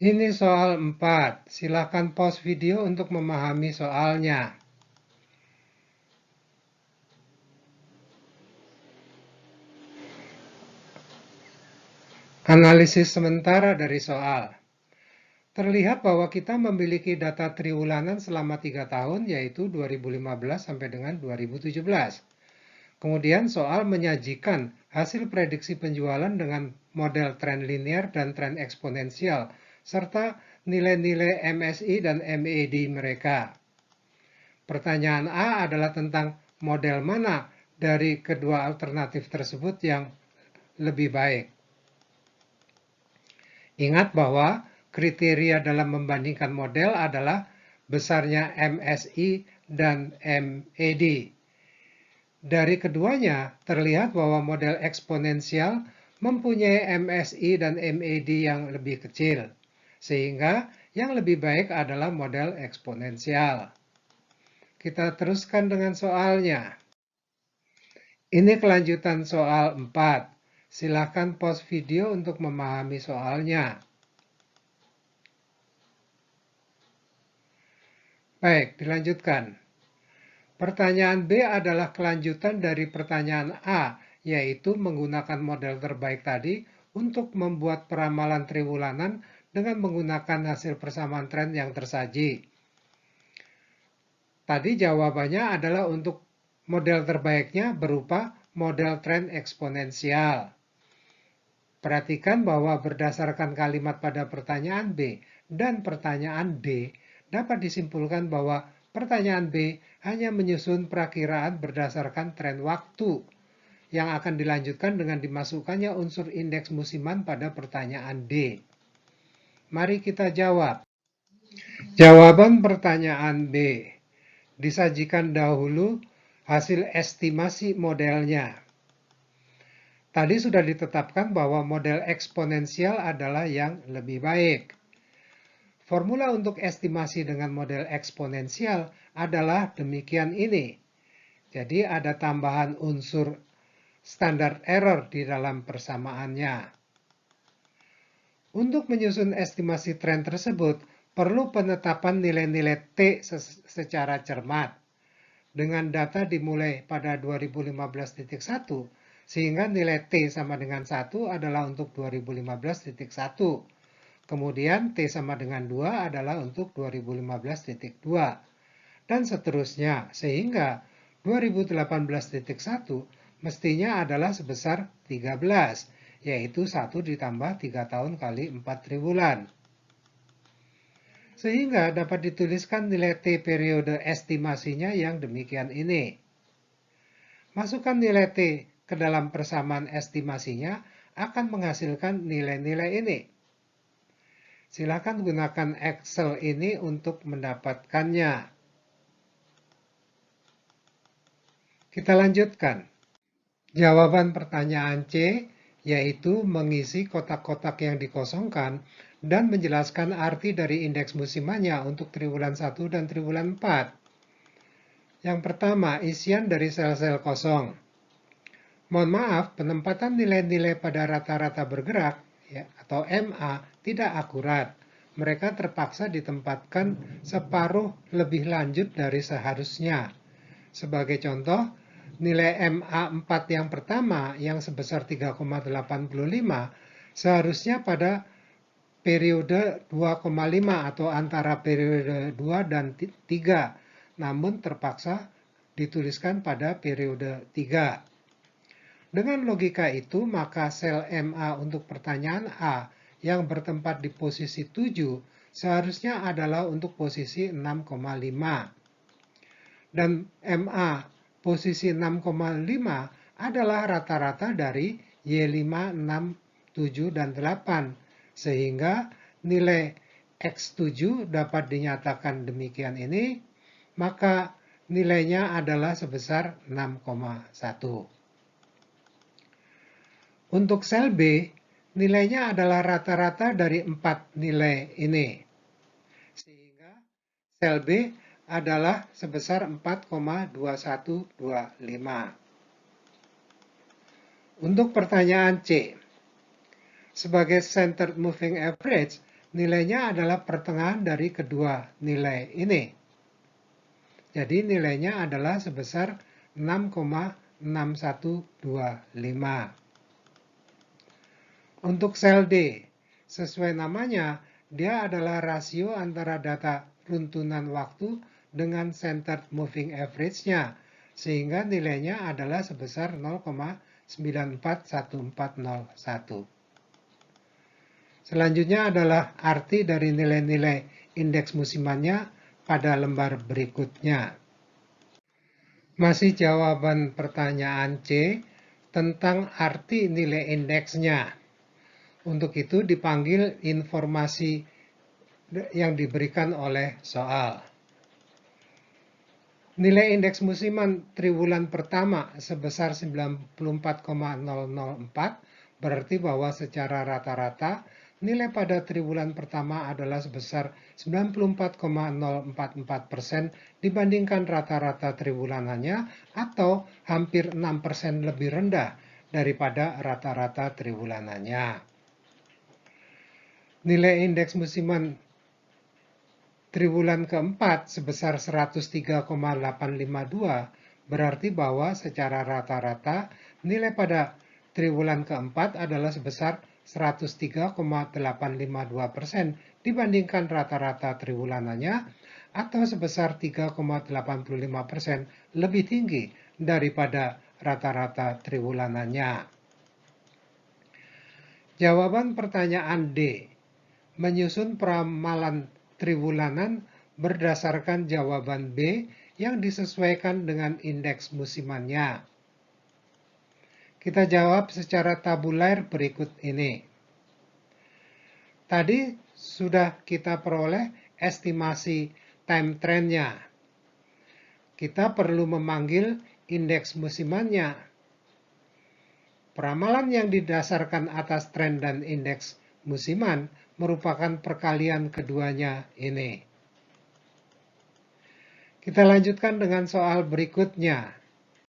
Ini soal 4. Silakan pause video untuk memahami soalnya. Analisis sementara dari soal. Terlihat bahwa kita memiliki data triwulanan selama 3 tahun, yaitu 2015 sampai dengan 2017. Kemudian soal menyajikan hasil prediksi penjualan dengan model tren linear dan tren eksponensial, serta nilai-nilai MSI dan MAD mereka. Pertanyaan A adalah tentang model mana dari kedua alternatif tersebut yang lebih baik. Ingat bahwa kriteria dalam membandingkan model adalah besarnya MSI dan MAD. Dari keduanya, terlihat bahwa model eksponensial mempunyai MSI dan MAD yang lebih kecil, sehingga yang lebih baik adalah model eksponensial. Kita teruskan dengan soalnya. Ini kelanjutan soal 4. Silakan pause video untuk memahami soalnya. Baik, dilanjutkan. Pertanyaan B adalah kelanjutan dari pertanyaan A, yaitu menggunakan model terbaik tadi untuk membuat peramalan triwulanan dengan menggunakan hasil persamaan tren yang tersaji. Tadi jawabannya adalah untuk model terbaiknya berupa model tren eksponensial. Perhatikan bahwa berdasarkan kalimat pada pertanyaan B dan pertanyaan D, dapat disimpulkan bahwa pertanyaan B hanya menyusun perakiraan berdasarkan tren waktu yang akan dilanjutkan dengan dimasukkannya unsur indeks musiman pada pertanyaan D. Mari kita jawab. Jawaban pertanyaan B. Disajikan dahulu hasil estimasi modelnya. Tadi sudah ditetapkan bahwa model eksponensial adalah yang lebih baik. Formula untuk estimasi dengan model eksponensial adalah demikian ini. Jadi ada tambahan unsur standard error di dalam persamaannya. Untuk menyusun estimasi tren tersebut, perlu penetapan nilai-nilai T secara cermat. Dengan data dimulai pada 2015.1, sehingga nilai T sama dengan 1 adalah untuk 2015.1. Kemudian T sama dengan 2 adalah untuk 2015.2. Dan seterusnya, sehingga 2018.1 mestinya adalah sebesar 13, yaitu 1 ditambah 3 tahun kali 4 triwulan. Sehingga dapat dituliskan nilai T periode estimasinya yang demikian ini. Masukkan nilai T ke dalam persamaan estimasinya akan menghasilkan nilai-nilai ini. Silakan gunakan Excel ini untuk mendapatkannya. Kita lanjutkan. Jawaban pertanyaan C yaitu mengisi kotak-kotak yang dikosongkan dan menjelaskan arti dari indeks musimannya untuk triwulan 1 dan triwulan 4. Yang pertama, isian dari sel-sel kosong. Mohon maaf, penempatan nilai-nilai pada rata-rata bergerak ya, atau MA tidak akurat. Mereka terpaksa ditempatkan separuh lebih lanjut dari seharusnya. Sebagai contoh, nilai MA4 yang pertama yang sebesar 3,85 seharusnya pada periode 2,5 atau antara periode 2 dan 3, namun terpaksa dituliskan pada periode 3. Dengan logika itu, maka sel MA untuk pertanyaan A yang bertempat di posisi 7 seharusnya adalah untuk posisi 6,5. Dan MA posisi 6,5 adalah rata-rata dari Y5, 6, 7, dan 8. Sehingga nilai X7 dapat dinyatakan demikian ini, maka nilainya adalah sebesar 6,1. Untuk sel B, nilainya adalah rata-rata dari 4 nilai ini. Sehingga sel B adalah sebesar 4,2125. Untuk pertanyaan C, sebagai centered moving average, Nilainya adalah pertengahan dari kedua nilai ini. Jadi nilainya adalah sebesar 6,6125. Untuk sel D, sesuai namanya, dia adalah rasio antara data runtunan waktu dengan centered moving average-nya, sehingga nilainya adalah sebesar 0,941401. Selanjutnya adalah arti dari nilai-nilai indeks musimannya pada lembar berikutnya. Masih jawaban pertanyaan C tentang arti nilai indeksnya. Untuk itu dipanggil informasi yang diberikan oleh soal. Nilai indeks musiman triwulan pertama sebesar 94,004 berarti bahwa secara rata-rata nilai pada triwulan pertama adalah sebesar 94,044% dibandingkan rata-rata triwulanannya atau hampir 6% lebih rendah daripada rata-rata triwulanannya. Nilai indeks musiman triwulan keempat sebesar 103,852 berarti bahwa secara rata-rata nilai pada triwulan keempat adalah sebesar 103,852% dibandingkan rata-rata triwulanannya atau sebesar 3,85% lebih tinggi daripada rata-rata triwulanannya. Jawaban pertanyaan D. Menyusun peramalan triwulanan berdasarkan jawaban B yang disesuaikan dengan indeks musimannya. Kita jawab secara tabular berikut ini. Tadi sudah kita peroleh estimasi time trend-nya. Kita perlu memanggil indeks musimannya. Peramalan yang didasarkan atas tren dan indeks musiman merupakan perkalian keduanya ini. Kita lanjutkan dengan soal berikutnya.